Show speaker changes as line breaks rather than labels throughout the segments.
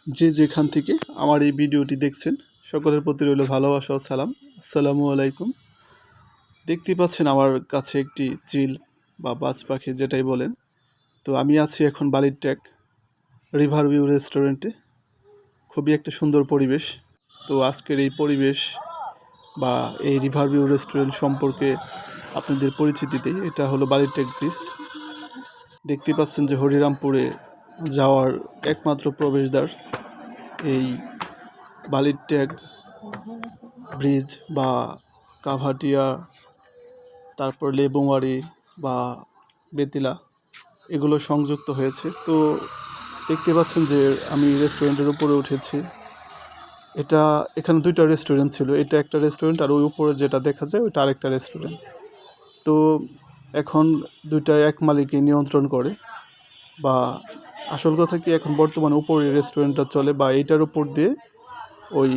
যে যেখান থেকে আমার এই ভিডিওটি দেখছেন সকলের প্রতি রইল ভালোবাসা ও সালাম। আসসালামু আলাইকুম। দেখতে পাচ্ছেন আমার কাছে একটি চিল বা বাজ পাখি যেটাই বলেন। তো আমি আছি এখন বালির ট্যাগ রিভার ভিউ রেস্টুরেন্টে। খুবই একটা সুন্দর পরিবেশ। তো আজকের এই পরিবেশ বা এই রিভার ভিউ রেস্টুরেন্ট সম্পর্কে আপনাদের পরিচিতি দিই। এটা হলো বালির ট্যাগ ব্রিজ। দেখতে পাচ্ছেন যে হরিরামপুরে যাওয়ার একমাত্র প্রবেশদ্বার এই বালির ট্যাগ ব্রিজ বা কাভাটিয়া, তারপর লেবুমারি বা বেতিলা, এগুলো সংযুক্ত হয়েছে। তো দেখতে পাচ্ছেন যে আমি রেস্টুরেন্টের উপরে উঠেছি। এখানে দুইটা রেস্টুরেন্ট ছিল, এটা একটা রেস্টুরেন্ট আর ওই উপরে যেটা দেখা যায় ওইটা আরেকটা রেস্টুরেন্ট। তো এখন দুইটাই এক মালিকই নিয়ন্ত্রণ করে, বা আসল কথা কি এখন বর্তমানে উপরে রেস্টুরেন্টটা চলে, বা এইটার উপর দিয়ে ওই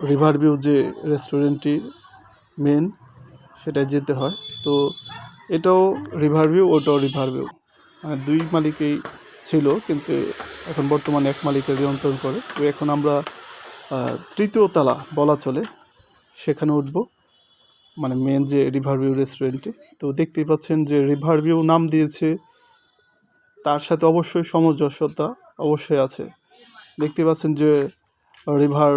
রিভার ভিউ যে রেস্টুরেন্টটি মেন সেটাই যেতে হয়। তো এটাও রিভার ভিউ, ওটাও রিভার ভিউ, মানে দুই মালিকেই ছিল, কিন্তু এখন বর্তমানে এক মালিকের নিয়ন্ত্রণ করে। তো এখন আমরা তৃতীয় তলা বলা চলে, সেখানে উঠব, মানে মেন যে রিভার ভিউ রেস্টুরেন্টটি। তো দেখতেই পাচ্ছেন যে রিভার ভিউ নাম দিয়েছে, তার সাথে অবশ্যই সামঞ্জস্যতা অবশ্যই আছে। দেখতে পাচ্ছেন যে রিভার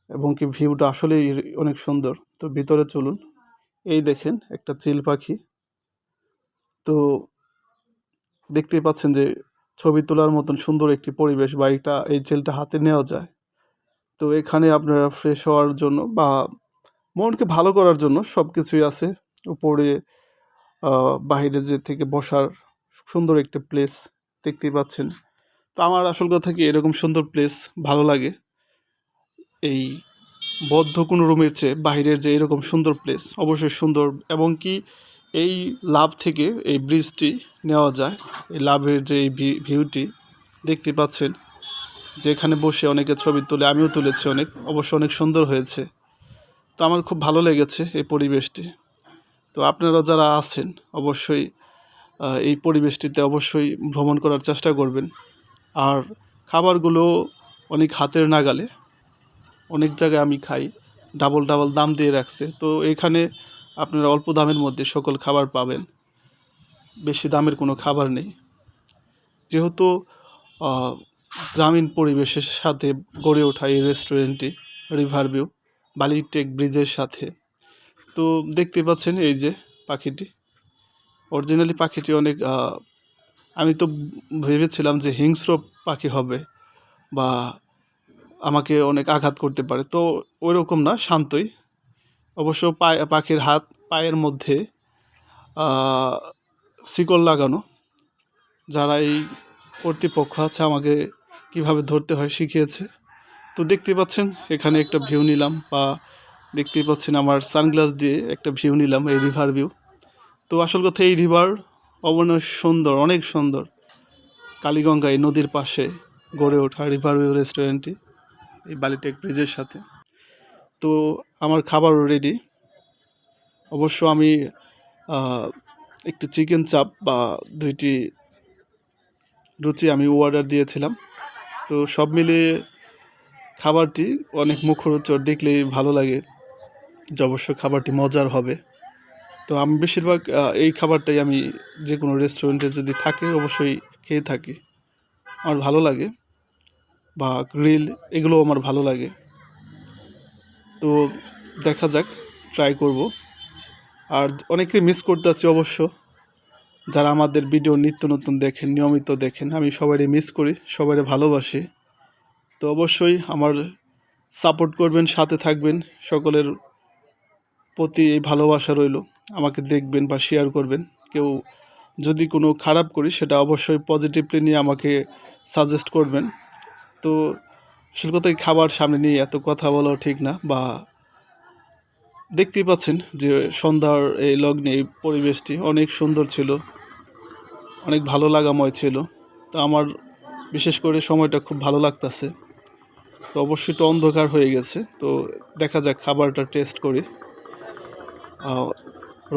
এবং কি ভিউটা আসলেই অনেক সুন্দর। তো ভিতরে চলুন। এই দেখেন একটা চিল পাখি। তো দেখতেই পাচ্ছেন যে ছবি তোলার মতন সুন্দর একটি পরিবেশ, বা এই চিলটা হাতে নেওয়া যায়। তো এখানে আপনারা ফ্রেশ হওয়ার জন্য বা মনকে ভালো করার জন্য সব কিছুই আছে। উপরে বাইরে যে থেকে বসার সুন্দর একটা প্লেস দেখতেই পাচ্ছেন। তো আমার আসল কথা কি, এরকম সুন্দর প্লেস ভালো লাগে। এই বদ্ধ কোনো রুমের চেয়ে বাইরের যে এরকম সুন্দর প্লেস অবশ্যই সুন্দর, এবং কি এই লাভ থেকে এই ব্রিজটি নেওয়া যায়। এই লাভের যে এই ভিউটি দেখতে পাচ্ছেন, যে এখানে বসে অনেকে ছবি তোলে, আমিও তুলেছি অবশ্য অনেক সুন্দর হয়েছে। তো আমার খুব ভালো লেগেছে এই পরিবেশটি। তো আপনারা যারা আছেন অবশ্যই এই পরিবেশটিতে অবশ্যই ভ্রমণ করার চেষ্টা করবেন। আর খাবারগুলো অনেক হাতের নাগালে, অনেক জায়গায় আমি খাই, ডাবল ডাবল দাম দিয়ে রাখছে। তো এখানে আপনারা অল্প দামের মধ্যে সকল খাবার পাবেন, বেশি দামের কোনো খাবার নেই। যেহেতু গ্রামীণ পরিবেশের সাথে গড়ে ওঠা এই রেস্টুরেন্টটি রিভার ভিউ বালির টেক ব্রিজের সাথে। তো দেখতে পাচ্ছেন এই যে পাখিটি, অরিজিনালি পাখিটি অনেক আমি তো ভেবেছিলাম যে হিংস্র পাখি হবে বা আমাকে অনেক আঘাত করতে পারে, তো ওই রকম না, শান্তই। অবশ্য পাখির পায়ের মধ্যে শিকল লাগানো। যারা এই কর্তৃপক্ষ আছে আমাকে কিভাবে ধরতে হয় শিখিয়েছে। তো দেখতে পাচ্ছেন এখানে একটা ভিউ নিলাম, বা দেখতেই পাচ্ছেন আমার সানগ্লাস দিয়ে একটা ভিউ নিলাম, এই রিভার ভিউ। তো আসল কথা, এই রিভার সুন্দর, অনেক সুন্দর। কালীগঙ্গা এই নদীর পাশে গড়ে ওঠা রিভার ভিউ রেস্টুরেন্টটি এই বালিটেক ব্রিজের সাথে। তো আমার খাবারও রেডি। অবশ্য আমি একটি চিকেন চাপ বা দুইটি রুচি আমি অর্ডার দিয়েছিলাম। তো সব মিলিয়ে খাবারটি অনেক মুখরোচক, দেখলেই ভালো লাগে যে অবশ্য খাবারটি মজার হবে। তো আমি বেশিরভাগ এই খাবারটাই আমি যে কোনো রেস্টুরেন্টে যদি থাকে অবশ্যই খেয়ে থাকি, আমার ভালো লাগে। বা গ্রিল, এগুলোও আমার ভালো লাগে। তো দেখা যাক, ট্রাই করব। আর অনেকেই মিস করতে আছি অবশ্য, যারা আমাদের ভিডিও নিত্য নতুন দেখেন, নিয়মিত দেখেন। আমি সবারই মিস করি, সবারই ভালোবাসি। তো অবশ্যই আমার সাপোর্ট করবেন, সাথে থাকবেন। সকলের প্রতি এই ভালোবাসা রইল। আমাকে দেখবেন বা শেয়ার করবেন। কেউ যদি কোনো খারাপ করি সেটা অবশ্যই পজিটিভলি নিয়ে আমাকে সাজেস্ট করবেন। তো আসল কথা, খাবার সামনে নিয়ে এত কথা বলাও ঠিক না। বা দেখতেই পাচ্ছেন যে সন্ধ্যার এই লগ্নে এই পরিবেশটি অনেক সুন্দর ছিল, অনেক ভালো লাগাময় ছিল। তো আমার বিশেষ করে সময়টা খুব ভালো লাগতেছে। তো অবশ্যই তো অন্ধকার হয়ে গেছে। তো দেখা যাক, খাবারটা টেস্ট করি।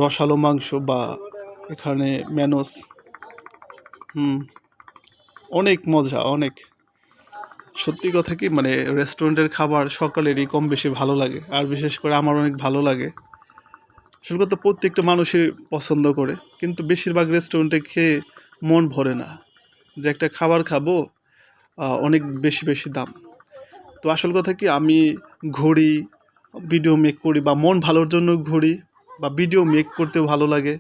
রসালো মাংস, বা এখানে ম্যানোস, অনেক মজা, অনেক। সত্যি কথা কি মানে রেস্টুরেন্টের খাবার সকালেরই কম বেশি ভালো লাগে, আর বিশেষ করে আমার অনেক ভালো লাগে। আসল কথা প্রত্যেকটা মানুষই পছন্দ করে, কিন্তু বেশিরভাগ রেস্টুরেন্টে খেয়ে মন ভরে না। যে একটা খাবার খাবো, অনেক বেশি বেশি দাম। তো আসল কথা কি আমি ঘুরি, ভিডিও মেক করি, বা মন ভালোর জন্য ঘুরি, বা ভিডিও মেক করতেও ভালো লাগে,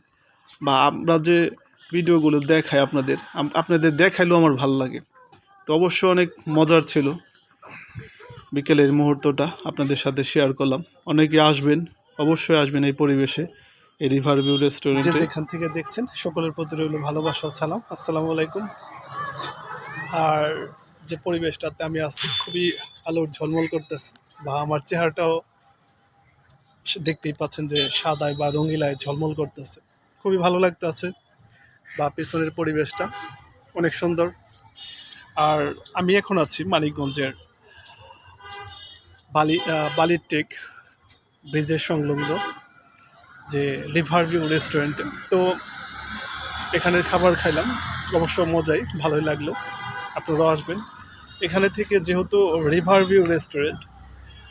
বা আমরা যে ভিডিওগুলো দেখাই আপনাদের আপনাদের দেখাইলেও আমার ভালো লাগে। তো অবশ্য অনেক মজার ছিল বিকেলের মুহূর্তটা আপনাদের সাথে শেয়ার করলাম। অনেকে আসবেন, অবশ্যই আসবেন এই পরিবেশে, এই রিভার ভিউ রেস্টুরেন্টে। যেখান থেকে দেখছেন সকলের প্রতি রইল ভালোবাসা ও সালাম, আসসালামু আলাইকুম। আর যে পরিবেশটাতে আমি আছি খুবই আলোর ঝলমল করতেছে, বা আমার চেহারাটাও দেখতেই পাচ্ছেন যে সাদায় বা রঙিলায় ঝলমল করতেছে, খুবই ভালো লাগতেছে। বা পেছনের পরিবেশটা অনেক সুন্দর। আর আমি এখন আছি মানিকগঞ্জের বালির টেক ব্রিজের সংলগ্ন যে রিভার ভিউ রেস্টুরেন্টে। তো এখানের খাবার খাইলাম, অবশ্য মজাই, ভালোই লাগলো। আপনারাও আসবেন এখানে থেকে, যেহেতু রিভার ভিউ রেস্টুরেন্ট,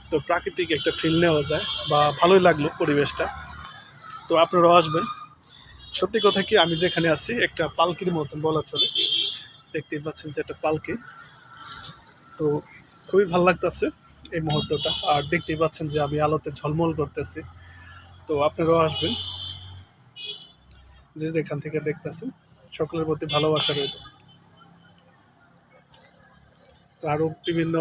তো প্রাকৃতিক একটা ফিল নেওয়া যায়, বা ভালোই লাগলো পরিবেশটা। তো আপনারাও আসবেন। সত্যি কথা কি আমি যেখানে আছি একটা পালকির মতন বলা চলে, দেখতেই পাচ্ছেন যে একটা পালকি। তো খুবই ভালো লাগতেছে এই মুহূর্তটা, আর দেখতেই পাচ্ছেন যে আমি আলোতে ঝলমল করতেছি। তো আপনারাও আসবেন, যে যেখান থেকে দেখতেছেন সকলের প্রতি ভালোবাসা রইল। তো আরও বিভিন্ন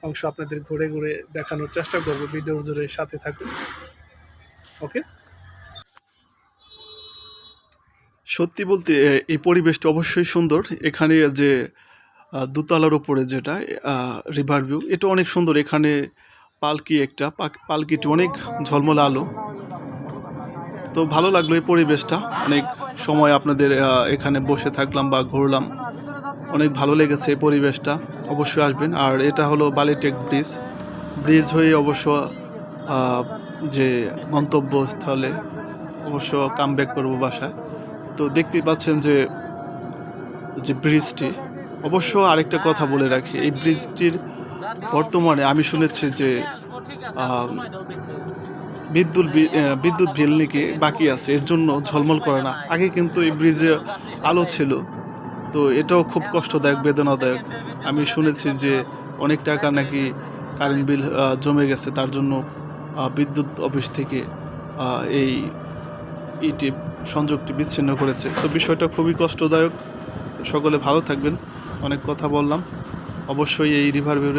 অংশ আপনাদের ঘুরে ঘুরে দেখানোর চেষ্টা করবো, ভিডিও জুড়ে সাথে থাকুন। ওকে। সত্যি বলতে এই পরিবেশটা অবশ্যই সুন্দর। এখানে যে দোতলার উপরে যেটা রিভার ভিউ, এটা অনেক সুন্দর। এখানে পালকি একটা পালকিটি অনেক ঝলমলে আলো। তো ভালো লাগলো এই পরিবেশটা, অনেক সময় আপনাদের এখানে বসে থাকলাম বা ঘুরলাম, অনেক ভালো লেগেছে এই পরিবেশটা। অবশ্যই আসবেন। আর এটা হলো বালিটেক ব্রিজ হয়ে অবশ্য যে গন্তব্যস্থলে অবশ্য কামব্যাক করবো বাসায়। তো দেখতেই পাচ্ছেন যে ব্রিজটি, অবশ্য আরেকটা কথা বলে রাখি, এই ব্রিজটির বর্তমানে আমি শুনেছি যে বিদ্যুৎ বিল নাকি বাকি আছে, এর জন্য ঝলমল করে না। আগে কিন্তু এই ব্রিজে আলো ছিল, তো এটাও খুব কষ্টদায়ক, বেদনাদায়ক। আমি শুনেছি যে অনেক টাকা নাকি কারেন্ট বিল জমে গেছে, তার জন্য বিদ্যুৎ অফিস থেকে এই সংযোগটি বিচ্ছিন্ন করেছে। তো বিষয়টা খুবই কষ্টদায়ক। সকলে ভালো থাকবেন। অনেক কথা বললাম। অবশ্যই এই রিভার ভিউ